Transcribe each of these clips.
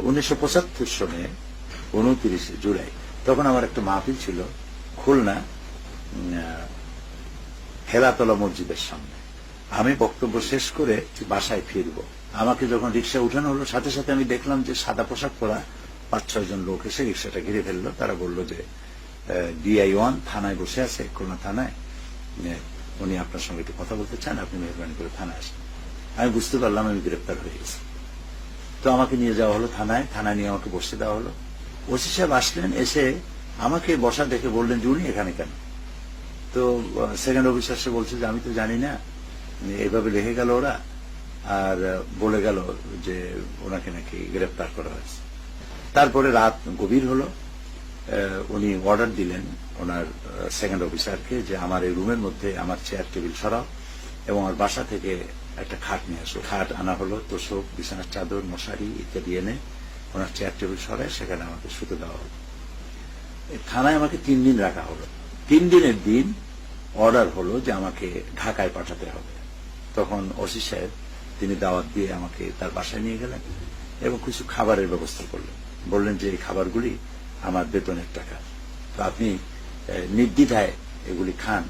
1975 সনে 29 জুলাই তখন আমার একটা মাহফিল ছিল খুলনা হেলাতলা মসজিদের সামনে। আমি বক্তব্য শেষ করে বাসায় ফিরবো, আমাকে যখন রিক্সা উঠানো হলো সাথে সাথে আমি দেখলাম যে সাদা পোশাক পরা 5-6 জন লোক এসে রিক্সাটা ঘিরে ফেললো। তারা বলল যে DI-1 থানায় বসে আছে, খুলনা থানায়, উনি আপনার সঙ্গে একটু কথা বলতে চান, আপনি মেহরবানি করে থানায় আসেন। আমি বুঝতে পারলাম আমি গ্রেপ্তার হয়ে গেছি। তো আমাকে নিয়ে যাওয়া হলো থানায়, থানায় নিয়ে আমাকে বসতে দেওয়া হলো। ওসি সাহেব আসলেন, এসে আমাকে বসা দেখে বললেন যে উনি এখানে কেন। তো সেকেন্ড অফিসার সে বলছে যে আমি তো জানি না, এভাবে লিখে গেল ওরা, আর বলে গেল যে ওনাকে নাকি গ্রেপ্তার করা হয়েছে। তারপরে রাত গভীর হলো, উনি অর্ডার দিলেন ওনার সেকেন্ড অফিসারকে যে আমার এই রুমের মধ্যে আমার চেয়ার টেবিল সরাও এবং আমার বাসা থেকে একটা খাট নিয়ে আসো। খাট আনা হলো, তোষক, বিছানার চাদর, মশারি ইত্যাদি এনে ওনার চেয়ার টেবিল সরায় সেখানে আমাকে শুতে দেওয়া হলো। থানায় আমাকে 3 দিন রাখা হলো। 3 দিনের দিন অর্ডার হলো যে আমাকে ঢাকায় পাঠাতে হবে। তখন ওসি সাহেব তিনি দাওয়াত দিয়ে আমাকে তার বাসায় নিয়ে গেলেন এবং কিছু খাবারের ব্যবস্থা করলেন। বললেন যে এই খাবারগুলি আমার বেতনের টাকা, তো আপনি নির্দ্বিধায় এগুলি খান।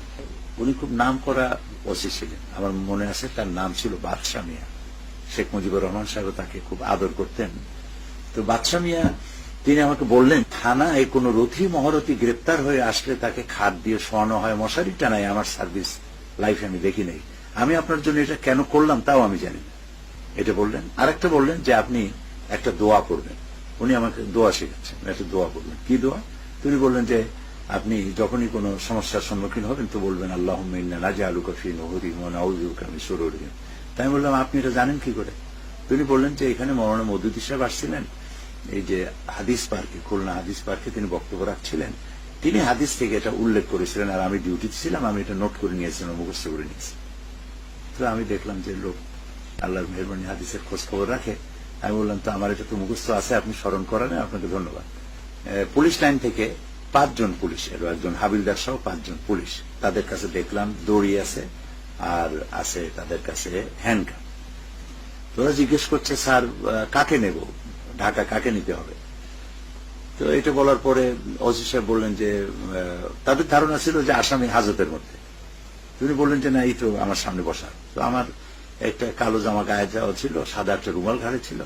উনি খুব নাম করা ওসি ছিলেন, আমার মনে আছে তার নাম ছিল বাদশা মিয়া। শেখ মুজিবুর রহমান সাহেব তাকে খুব আদর করতেন। তো বাদশা মিয়া তিনি আমাকে বললেন, থানায় কোনো রথী মহারথী গ্রেপ্তার হয়ে আসলে তাকে খাট দিয়ে শোয়ানো হয়, মশারি টানায়, আমার সার্ভিস লাইফে আমি দেখি নাই। আমি আপনার জন্য এটা কেন করলাম তাও আমি জানি না, এটা বললেন। আরেকটা বললেন যে আপনি একটা দোয়া পড়বেন। উনি আমাকে দোয়া শেখাচ্ছেন, একটা দোয়া পড়বেন। কি দোয়া? তিনি বললেন যে আপনি যখনই কোনো সমস্যার সম্মুখীন হবেন তো বলবেন আল্লাহুম্মা ইন্না নাজআলুকা ফি নুহুরিহিম ওয়া নাউযুবিকা মিন শুরুরিহিম। তাই আমি বললাম আপনি এটা জানেন কি করে? তিনি বললেন যে এখানে মওলানা মওদুদী সাহেব আসছিলেন, এই যে হাদিস পার্কে, খুলনা হাদিস পার্কে তিনি বক্তব্য রাখছিলেন, তিনি হাদিস থেকে এটা উল্লেখ করেছিলেন, আর আমি ডিউটিতে ছিলাম, আমি এটা নোট করে নিয়েছিলাম, মুখস্থ করে নিয়েছি। তো আমি দেখলাম যে লোক আল্লাহর মেহরবানি হাদিসের খোঁজ খবর রাখে। আমি বললাম তো আমার এটা তো মুখস্থ আছে, আপনি স্মরণ করেন, আপনাকে ধন্যবাদ। পুলিশ লাইন থেকে 5 জন পুলিশ এলো, একজন হাবিলদার সহ 5 জন পুলিশ। তাদের কাছে দেখলাম দড়ি আছে আর আছে তাদের কাছে হ্যান্ডকাপ। তোরা জিজ্ঞেস করছে স্যার কাকে নেব, ঢাকা কাকে নিতে হবে? তো এটা বলার পরে ওসি সাহেব বললেন যে তাদের ধারণা ছিল যে আসামি হাজতের মধ্যে। তিনি বললেন যে না, এই তো আমার সামনে বসা। তো আমার একটা কালো জামা গায়ে যাওয়া ছিল, সাদা একটা রুমাল ঘাড়ে ছিল,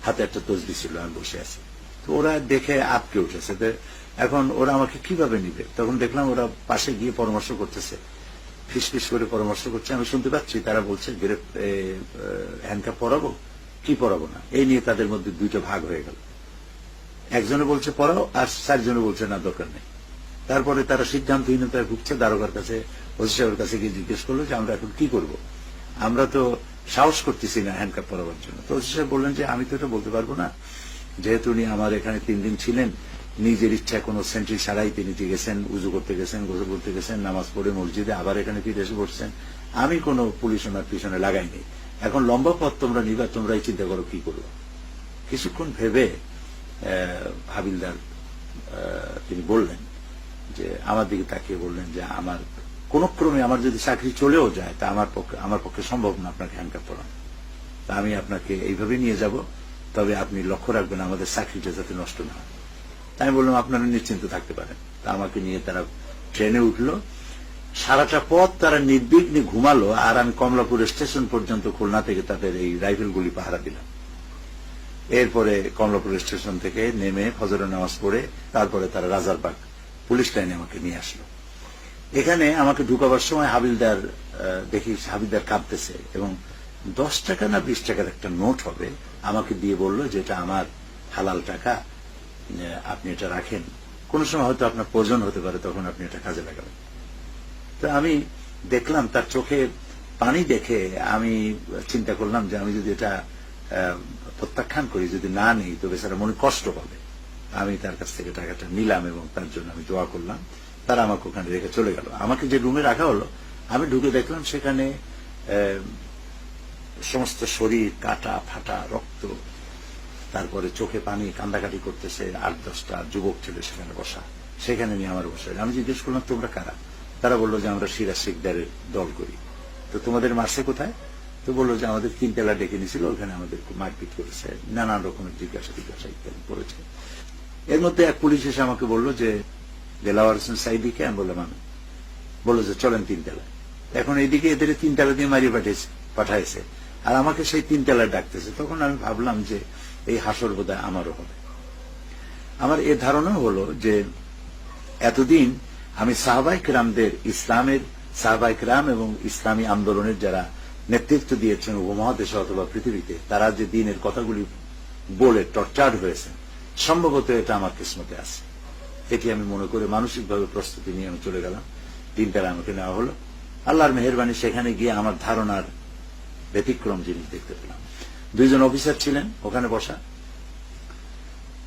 হাতে একটা তসবি ছিল, আমি বসে আছি। তো ওরা দেখে আটকে উঠেছে। এখন ওরা আমাকে কিভাবে নিবে? তখন দেখলাম ওরা পাশে গিয়ে পরামর্শ করতেছে, ফিসফিস করে পরামর্শ করছে, আমি শুনতে পাচ্ছি। তারা বলছে হ্যান্ডকাপ পরাবো কি পরাবো না, এই নিয়ে তাদের মধ্যে 2টা ভাগ হয়ে গেল। একজনে বলছে পড়াও, আর 4 জনে বলছে না দরকার নেই। তারপরে তারা সিদ্ধান্তহীনতায় ভুগছে, দারোগার কাছে, ওসি সাহেবের কাছে গিয়ে জিজ্ঞেস করলো যে আমরা এখন কি করব, আমরা তো সাহস করতেছি না হ্যান্ডকাপ পরাবার জন্য। তো ওসি সাহেব বললেন যে আমি তো এটা বলতে পারবো না, যেহেতু উনি আমার এখানে 3 দিন ছিলেন, নিজের ইচ্ছা কোনো সেন্ট্রি ছাড়াই তিনি গেছেন, উজু করতে গেছেন, গোসল করতে গেছেন, নামাজ পড়ে মসজিদে আবার এখানে ফিরে এসে বসছেন, আমি কোনো পুলিশ ওনার পিছনে লাগাইনি। এখন লম্বা পথ তোমরা নিবা, তোমরাই চিন্তা করো কি করবো। কিছুক্ষণ ভেবে হাবিলদার তিনি বললেন যে আমার দিকে তাকিয়ে বললেন যে আমার কোন ক্রমে আমার যদি চাকরি চলেও যায় তা আমার পক্ষে সম্ভব না আপনাকে হ্যান্ডকাপ পরানো, তা আমি আপনাকে এইভাবে নিয়ে যাব, তবে আপনি লক্ষ্য রাখবেন আমাদের চাকরিটা যাতে নষ্ট না হয়। আমি বললাম আপনারা নিশ্চিন্ত থাকতে পারেন। তা আমাকে নিয়ে তারা ট্রেনে উঠলো, সারাটা পথ তারা নির্বিঘ্নে ঘুমালো, আর আমি কমলাপুর স্টেশন পর্যন্ত খুলনা থেকে তাদের এই রাইফেলগুলি পাহারা দিলাম। এরপরে কমলাপুর স্টেশন থেকে নেমে ফজরের নামাজ পড়ে তারপরে তারা রাজারবাগ পুলিশ লাইনে আমাকে নিয়ে আসলো। এখানে আমাকে ঢুকাবার সময় হাবিলদার দেখি হাবিলদার কাঁপতেছে এবং 10 টাকা না 20 টাকার একটা নোট হবে আমাকে দিয়ে বলল যে এটা আমার হালাল টাকা, আপনি এটা রাখেন, কোন সময় হয়তো আপনার প্রয়োজন হতে পারে, তখন আপনি এটা কাজে লাগাবেন। তো আমি দেখলাম তার চোখে পানি দেখে আমি চিন্তা করলাম যে আমি যদি এটা প্রত্যাখ্যান করি, যদি না নেই তো বেচারা মনে কষ্ট পাবে। আমি তার কাছ থেকে টাকাটা নিলাম এবং তার জন্য আমি দোয়া করলাম। তারা আমাকে ওখানে রেখে চলে গেল। আমাকে যে রুমে রাখা হলো, আমি ঢুকে দেখলাম সেখানে সমস্ত শরীর কাটা ফাটা, রক্ত, তারপরে চোখে পানি, কান্দাকাটি করতেছে 8-10টা যুবক ছেলে সেখানে বসা। সেখানে নিয়ে আমার বসে আমি জিজ্ঞেস করলাম তোমরা কারা? তারা বললো যে আমরা সিরাজ শিকদারের দল করি। তো তোমাদের মারছে কোথায়? তো বললো যে আমাদের 3 তলা ডেকে নিয়েছিল, ওখানে আমাদের মারপিট করেছে, নানান রকমের জিজ্ঞাসা ইত্যাদি করেছে। এর মধ্যে এক পুলিশ এসে আমাকে বললো যে দেলাওয়ার হোসেন সাইদিকে, আমি বললাম আমি, বললো যে চলেন 3 তলায়। এখন এইদিকে এদের 3 তলা দিয়ে মারিয়ে পাঠাইছে, আর আমাকে সেই 3 তলায় ডাকতেছে। তখন আমি ভাবলাম যে এই হাসর বোধহয় আমারও হবে। আমার এ ধারণা হলো যে এতদিন আমি সাহাবায়ে কেরামদের, ইসলামের সাহাবায়ে কেরাম এবং ইসলামী আন্দোলনের যারা নেতৃত্ব দিয়েছেন উপমহাদেশে অথবা পৃথিবীতে, তারা যে দিনের কথাগুলি বলে টর্চার্ড হয়েছে, সম্ভবত এটা আমার কিসমতে আছে। এটি আমি মনে করে মানসিকভাবে প্রস্তুতি নিয়ে আমি চলে গেলাম। 3 তলায় আমাকে নেওয়া হলো। আল্লাহর মেহেরবানি, সেখানে গিয়ে আমার ধারণার ব্যতিক্রম জিনিস দেখতে পেলাম। 2 জন অফিসার ছিলেন ওখানে বসা।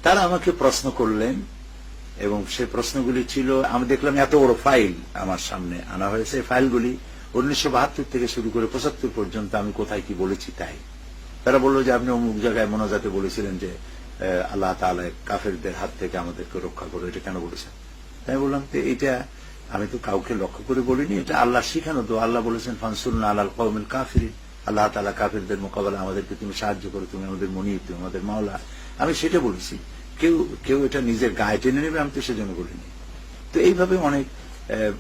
তারা আমাকে প্রশ্ন করলেন এবং সেই প্রশ্নগুলি ছিল, আমি দেখলাম এত বড় ফাইল আমার সামনে আনা হয়েছে। ফাইলগুলি 1972 থেকে শুরু করে 75 পর্যন্ত আমি কোথায় কি বলেছি তাই। তারা বললো যে আপনি অমুক জায়গায় মোনাজাতে বলেছিলেন যে আল্লাহ তাআলা কাফেরদের হাত থেকে আমাদেরকে রক্ষা করো, এটা কেন বলেছেন? তাই বললাম যে এটা আমি তো কাউকে লক্ষ্য করে বলিনি, এটা আল্লাহ শিখানো। তো আল্লাহ বলেছেন ফানসুরনা আলাল কওমিল কাফিরিন, আল্লাহ তাআলা কাফেরদের মোকাবেলা আমাদেরকে তুমি সাহায্য করো, তুমি আমাদের মুনিব, তুমি আমাদের মাওলা। আমি সেটা বলেছি। কেউ এটা নিজের গায়ে টেনে নেবে আমি তো সেজন্য বলিনি। তো এইভাবে অনেক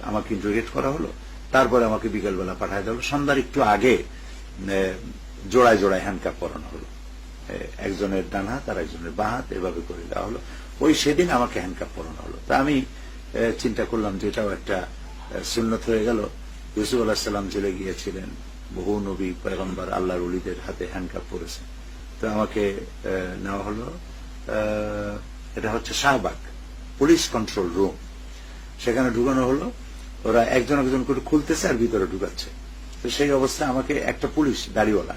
আমাকে ইন্টারোগেট করা হলো। তারপরে আমাকে বিকেলবেলা পাঠায় দেওয়া হলো। সন্ধ্যার একটু আগে জোড়ায় জোড়ায় হ্যান্ডকাপ পরানো হলো, একজনের ডান হাত আর একজনের বাঁ হাত, এভাবে করে দেওয়া হলো। ওই সেদিন আমাকে হ্যান্ডকাপ পরানো হলো। তা আমি চিন্তা করলাম যে এটাও একটা সুন্নত হয়ে গেল। ইউসুফ আলাইহিস সালাম জেলে গিয়েছিলেন, বহু নবী পয়গম্বর আল্লাহর ওলিদের হাতে হ্যান্ডকাপ পরেছে। তো আমাকে নেওয়া হলো, এটা হচ্ছে শাহবাগ পুলিশ কন্ট্রোল রুম, সেখানে ঢুকানো হলো। ওরা একজন একজন করে খুলতেছে আর ভিতরে ঢুকাচ্ছে। তো সেই অবস্থায় আমাকে একটা পুলিশ দাড়িওয়ালা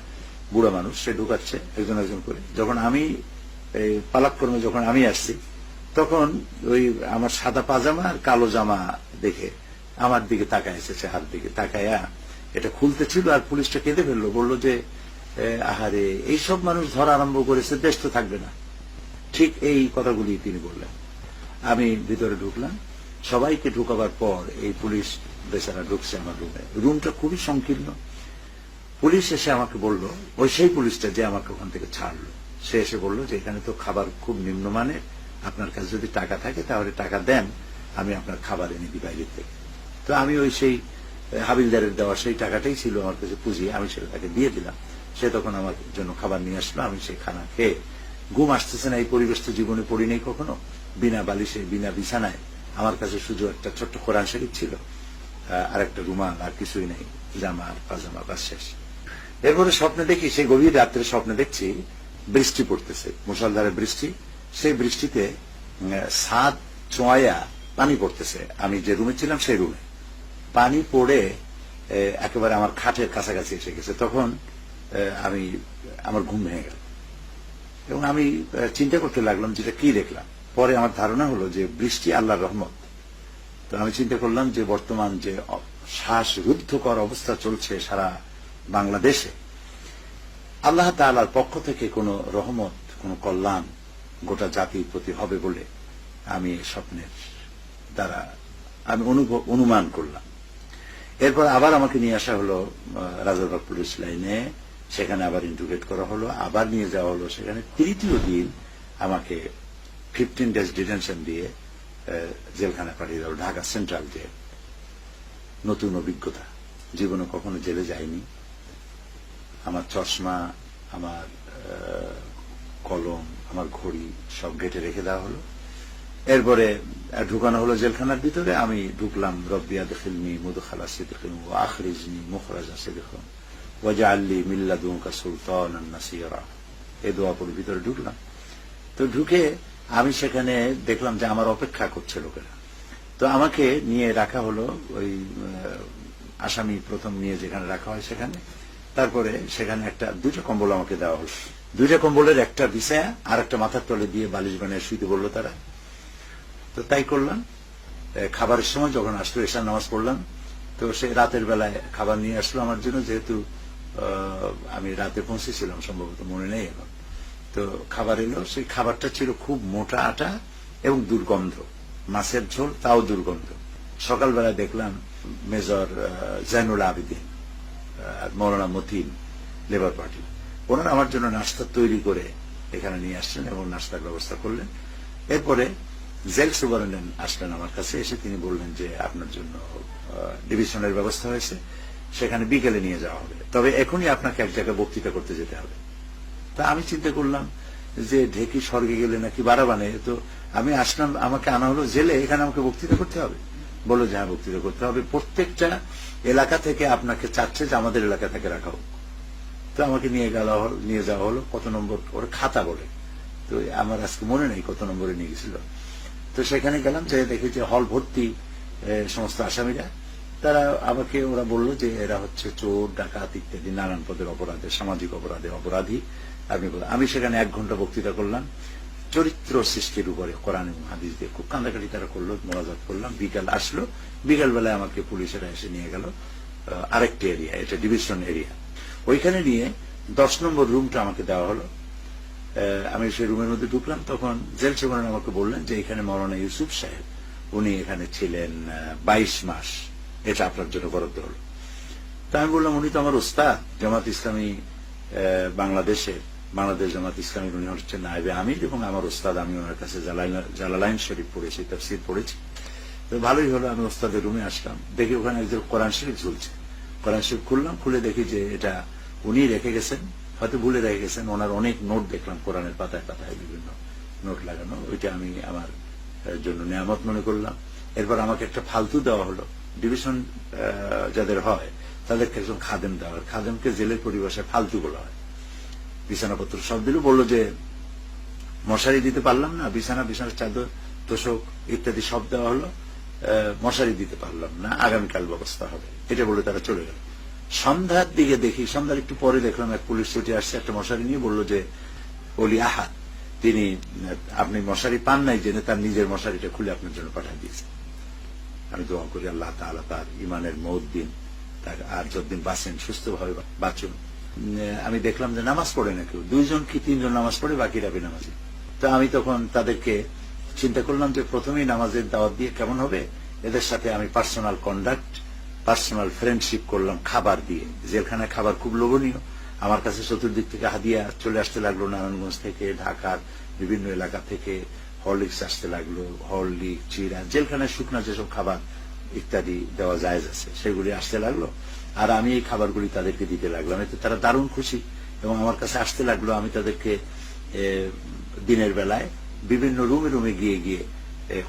বুড়া মানুষ, সে ঢুকাচ্ছে একজন একজন করে। যখন আমি পালাক্রমে যখন আমি আসছি, তখন ওই আমার সাদা পাজামা আর কালো জামা দেখে আমার দিকে তাকায় এসেছে, হাত দিকে তাকায়া এটা খুলতে ছিল। আর পুলিশটা কেঁদে ফেললো, বললো যে আহারে এইসব মানুষ ধরা আরম্ভ করেছে, দেশ তো থাকবে না। ঠিক এই কথাগুলি তিনি বললেন। আমি ভিতরে ঢুকলাম। সবাইকে ঢুকাবার পর এই পুলিশ বেচারা ঢুকছে আমার রুমে। রুমটা খুবই সংকীর্ণ। পুলিশ এসে আমাকে বলল, ওই সেই পুলিশটা যে আমাকে ওখান থেকে ছাড়লো, সে এসে বললো যে এখানে তো খাবার খুব নিম্নমানের, আপনার কাছে যদি টাকা থাকে তাহলে টাকা দেন, আমি আপনার খাবার এনে দিই বাইরের থেকে। তো আমি ওই সেই হাবিলদারের দেওয়া সেই টাকাটাই ছিল আমার কাছে পুঁজি, আমি সেটা তাকে দিয়ে দিলাম। সে তখন আমার জন্য খাবার নিয়ে আসলো। আমি সেই খানা খেয়ে, ঘুম আসতেছে না, এই পরিবেশ তো জীবনে পড়ি নেই কখনো, বিনা বালিশে বিনা বিছানায়। আমার কাছে শুধু একটা ছোট্ট কোরআন শরীফ ছিল, আর একটা রুমাল, আর কিছুই নেই, জামা আর পাজামা, বাস শেষ। এরপরে স্বপ্নে দেখি, সেই গভীর রাত্রে স্বপ্নে দেখছি বৃষ্টি পড়তেছে, মুষলধারে বৃষ্টি। সেই বৃষ্টিতে ছাদ চোঁয়া পানি পড়তেছে। আমি যে রুমে ছিলাম সেই রুমে পানি পড়ে একেবারে আমার খাটের কাছাকাছি এসে গেছে। তখন আমার ঘুম ভেঙে গেল এবং আমি চিন্তা করতে লাগলাম যেটা কি দেখলাম। পরে আমার ধারণা হলো যে বৃষ্টি আল্লাহর রহমত। তো আমি চিন্তা করলাম যে বর্তমান যে শ্বাসরুদ্ধকর অবস্থা চলছে সারা বাংলাদেশে, আল্লাহ তাআলার পক্ষ থেকে কোনো রহমত, কোনো কল্যাণ গোটা জাতির প্রতি হবে বলে আমি স্বপ্নের দ্বারা আমি অনুমান করলাম। এরপর আবার আমাকে নিয়ে আসা হলো রাজারবাগ পুলিশ লাইনে, সেখানে আবার ইন্টারোগেট করা হলো, আবার নিয়ে যাওয়া হলো সেখানে। তৃতীয় দিন আমাকে 15 days ডিটেনশন দিয়ে জেলখানা পাঠিয়ে দেওয়া, ঢাকা সেন্ট্রাল জেল। নতুন অভিজ্ঞতা, জীবনে কখনো জেলে যাইনি। আমার চশমা, আমার কলম, আমার ঘড়ি সব গেটে রেখে দেওয়া হলো। এরপরে ঢুকানো হলো জেলখানার ভিতরে। আমি ঢুকলাম, রব্বি আদখিলনি মুদখালা সিদকিন ওয়া আখরিজনি মুখরাজা সিদকিন ওয়াজআলনি মিন লাদুনকা সুলতানান নাসীরা, এই দোয়া পড়ে ভিতরে ঢুকলাম। তো ঢুকে আমি সেখানে দেখলাম যে আমার অপেক্ষা করছে লোকেরা। তো আমাকে নিয়ে রাখা হলো ওই আসামি প্রথম নিয়ে যেখানে রাখা হয় সেখানে। তারপরে সেখানে দুইটা কম্বল আমাকে দেওয়া হলো। দুইটা কম্বলের একটা বিছায়া আর একটা মাথার তলে দিয়ে বালিশ বানিয়ে শুইতে বললো তারা। তো তাই করলাম। খাবারের সময় যখন আসলো, এশার নামাজ পড়লাম। তো সে রাতের বেলায় খাবার নিয়ে আসলো আমার জন্য, যেহেতু আমি রাতে পৌঁছেছিলাম, সম্ভবত মনে নেই এখন। তো খাবার এলো, সেই খাবারটা ছিল খুব মোটা আটা এবং দুর্গন্ধ, মাছের ঝোল, তাও দুর্গন্ধ। সকালবেলা দেখলাম মেজর জাইনুল আবেদিন, মৌলানা মতিন, লেবার পার্টি। ওনারা আমার জন্য নাস্তা তৈরি করে এখানে নিয়ে আসলেন এবং নাস্তার ব্যবস্থা করলেন। এরপরে জেল সুপারিনটেন্ডেন্ট আসলেন আমার কাছে, এসে তিনি বললেন যে আপনার জন্য ডিভিশনের ব্যবস্থা হয়েছে, সেখানে বিকেলে নিয়ে যাওয়া হবে, তবে এখনই আপনাকে এক জায়গায় বক্তৃতা করতে যেতে হবে। তা আমি চিন্তা করলাম যে ঢেকি স্বর্গে গেলে নাকি বাড়াবানে, তো আমি আসলাম, আমাকে আনা হলো জেলে, এখানে আমাকে বক্তৃতা করতে হবে। বললো যে হ্যাঁ বক্তৃতা করতে হবে, প্রত্যেকটা এলাকা থেকে আপনাকে চাচ্ছে যে আমাদের এলাকা থেকে রাখা হোক। তো আমাকে নিয়ে যাওয়া হলো কত নম্বর ওর খাতা বলে, তো আমার আজকে মনে নেই কত নম্বরে নিয়ে গেছিল। তো সেখানে গেলাম, যে দেখি যে হল ভর্তি সমস্ত আসামিরা। তারা আমাকে ওরা বললো যে এরা হচ্ছে চোর, ডাকাত ইত্যাদি নানান পদের অপরাধে, সামাজিক অপরাধে অপরাধী। আমি সেখানে 1 ঘন্টা বক্তৃতা করলাম চরিত্র সৃষ্টির উপরে, কোরআন এবং হাদিস দিয়ে। খুব কান্দাকাটি তারা করলো, মোনাজাত করলাম। বিকাল আসলো, বিকাল বেলায় আমাকে পুলিশেরা এসে নিয়ে গেল আরেকটি এরিয়া, এটা ডিভিশন এরিয়া। ওইখানে নিয়ে 10 নম্বর রুমটা আমাকে দেওয়া হলো। আমি সেই রুমের মধ্যে ঢুকলাম, তখন জেল সুপারিনটেন্ডেন্ট আমাকে বললেন যে এখানে মৌলানা ইউসুফ সাহেব, উনি এখানে ছিলেন 22 মাস, এটা আপনার জন্য বরাদ্দ হলো। তা আমি বললাম উনি তো আমার ওস্তাদ, জামাত ইসলামী বাংলাদেশ জামাত ইসলামীর, উনি হচ্ছেন নায়েবে আমির এবং আমার ওস্তাদ। আমি ওনার কাছে জালালাইন শরীফ পড়েছি, তাফসীর পড়েছি। তো ভালোই হলো, আমি ওস্তাদের রুমে আসলাম, দেখি ওখানে একজন কোরআন শরীফ ঝুলছে। কোরআন শরীফ খুললাম, খুলে দেখি যে এটা উনি রেখে গেছেন, হয়তো ভুলে রেখে গেছেন। ওনার অনেক নোট দেখলাম, কোরআনের পাতায় পাতায় বিভিন্ন নোট লাগানো, ওইটা আমি আমার জন্য নিয়ামত মনে করলাম। এরপর আমাকে একটা ফালতু দেওয়া হলো, ডিভিশন যাদের হয় তাদেরকে একজন খাদেম দেওয়া হয়, খাদেমকে জেলের পরিভাষায় ফালতু বলা হয়। বিছানাপত্র সব দিল, বললো যে মশারি দিতে পারলাম না, বিছানার চাদর তোষক ইত্যাদি সব দেওয়া হলো, মশারি দিতে পারলাম না, আগামীকাল ব্যবস্থা হবে, এটা বলে তারা চলে গেল। সন্ধ্যার দিকে দেখি, সন্ধ্যার একটু পরে দেখলাম এক পুলিশ ছুটে আসছে একটা মশারি নিয়ে, বললো যে অলি আহাদ, তিনি আপনি মশারি পান নাই জেনে তার নিজের মশারিটা খুলে আপনার জন্য পাঠিয়ে দিয়েছে। আমি দোয়া করি আল্লাহ তাআলা তার ইমানের মওত দিন, তার আর যতদিন বাঁচেন সুস্থভাবে বাঁচুন। আমি দেখলাম যে নামাজ পড়ে না কেউ, 2 জন কি 3 জন নামাজ পড়ে, বাকিরা বেনামাজি। তো আমি তখন তাদেরকে চিন্তা করলাম যে প্রথমেই নামাজের দাওয়াত দিয়ে কেমন হবে, এদের সাথে আমি পার্সোনাল কন্ডাক্ট, পার্সোনাল ফ্রেন্ডশিপ করলাম খাবার দিয়ে। জেলখানায় খাবার খুব লোভনীয়, আমার কাছে চতুর্দিক থেকে হাদিয়া চলে আসতে লাগলো, নারায়ণগঞ্জ থেকে, ঢাকার বিভিন্ন এলাকা থেকে হরলিক্স আসতে লাগলো, হরলিক্স, চিরা, জেলখানায় শুকনা যেসব খাবার ইত্যাদি দেওয়া জায়েজ আছে সেগুলি আসতে লাগলো। আর আমি এই খাবারগুলি তাদেরকে দিতে লাগলাম, এতে তারা দারুণ খুশি এবং আমার কাছে আসতে লাগলো। আমি তাদেরকে দিনের বেলায় বিভিন্ন রুমে গিয়ে গিয়ে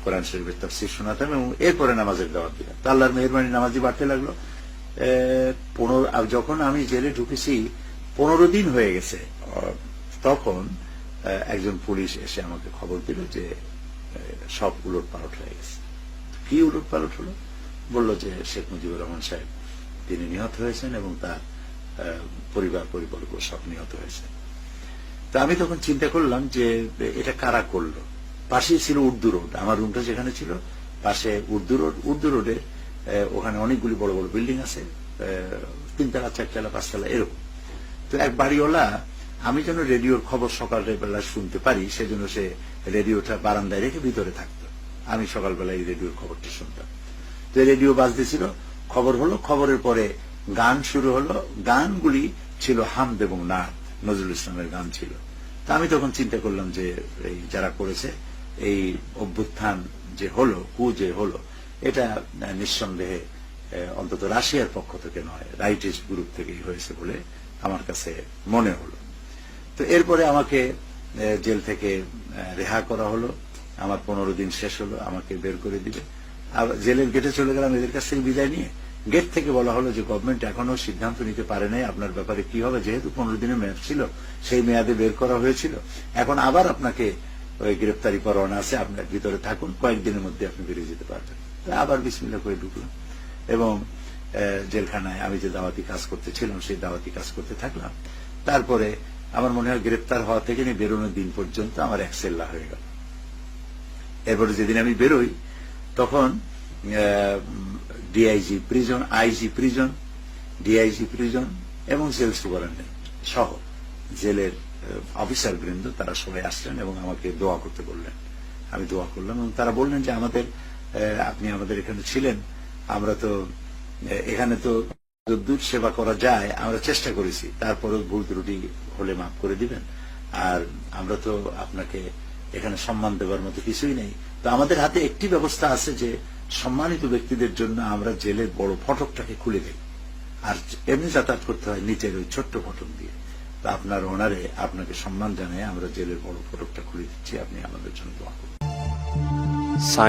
কোরআন শরীফের তাফসীর শোনাতাম এবং এরপরে নামাজের দাওয়াত দিলাম। তো আল্লাহর মেহেরবানি নামাজি বাড়তে লাগলো। যখন আমি জেলে ঢুকেছি 15 দিন হয়ে গেছে, তখন একজন পুলিশ এসে আমাকে খবর দিল যে সব উলটপালট হয়ে গেছে। কি উলটপালট হলো? বললো যে শেখ মুজিবুর রহমান সাহেব তিনি নিহত হয়েছেন এবং তার পরিবর্গ সব নিহত হয়েছে। তো আমি তখন চিন্তা করলাম যে এটা কারা করলো। পাশেই ছিল উর্দু রোড, আমার রুমটা যেখানে ছিল পাশে উর্দু রোডে ওখানে অনেকগুলি বড় বড় বিল্ডিং আছে, 3 তলা 4 তলা 5 তলা এরকম। তো এক বাড়িওয়ালা, আমি যেন রেডিওর খবর সকালের বেলা শুনতে পারি সেজন্য সে রেডিওটা বারান্দায় রেখে ভিতরে থাকতো, আমি সকালবেলা এই রেডিওর খবরটা শুনতাম। তো রেডিও বাজতেছিল, খবর হলো, খবরের পরে গান শুরু হলো। গানগুলি ছিল হামদ এবং নাত, নজরুল ইসলামের গান ছিল। তা আমি তখন চিন্তা করলাম যে এই যারা করেছে এই অভ্যুত্থান যে হলো, যে হলো, এটা নিঃসন্দেহে অন্তত রাশিয়ার পক্ষ থেকে নয়, রাইটিস্ট গ্রুপ থেকেই হয়েছে বলে আমার কাছে মনে হলো। তো এরপরে আমাকে জেল থেকে রেহা করা হলো, আমার 15 দিন শেষ হলো, আমাকে বের করে দিবে। জেলের গেটে চলে গেলাম এদের কাছ থেকে বিদায় নিয়ে। গেট থেকে বলা হলো যে গভর্নমেন্ট এখনো সিদ্ধান্ত নিতে পারে নাই আপনার ব্যাপারে কি হবে, যেহেতু 15 দিনের মেয়াদ ছিল, সেই মেয়াদে বের করা হয়েছিল, এখন আবার আপনাকে ওই গ্রেপ্তারি পরোয়ানা আছে, আপনার ভিতরে থাকুন, কয়েকদিনের মধ্যে আপনি বেরিয়ে যেতে পারবেন। আবার বিসমিল্লাহ করে ঢুকলাম এবং জেলখানায় আমি যে দাওয়াতি কাজ করতেছিলাম সেই দাওয়াতি কাজ করতে থাকলাম। তারপরে আমার মনে হয় গ্রেপ্তার হওয়া থেকে নিয়ে বেরোনোর দিন পর্যন্ত আমার 1 সেল্লা হয়ে গেল। এরপরে যেদিন আমি বেরোই তখন DIG prison, IG prison, DIG prison এবং জেল সুপারিনটেন্ডেন্ট সহ জেলের অফিসার বৃন্দ তারা সবাই আসলেন এবং আমাকে দোয়া করতে বললেন। আমি দোয়া করলাম এবং তারা বললেন যে আপনি আমাদের এখানে ছিলেন, আমরা তো এখানে তো যদ্দূর সেবা করা যায় আমরা চেষ্টা করেছি, তারপরেও ভুল ত্রুটি হলে মাফ করে দিবেন। আর আমরা তো আপনাকে এখানে সম্মান দেওয়ার মতো কিছুই নেই। তো আমাদের হাতে একটি ব্যবস্থা আছে যে সম্মানিত ব্যক্তিদের জন্য আমরা জেলের বড় ফটকটাকে খুলে দিই, আর এমনি যাতায়াত করতে হয় নিচের ওই ছোট্ট ফটক দিয়ে। তো আপনার ওনারে আপনাকে সম্মান জানাই আমরা জেলের বড় ফটকটা খুলে দিচ্ছি, আপনি আমাদের জন্য দোয়া করুন।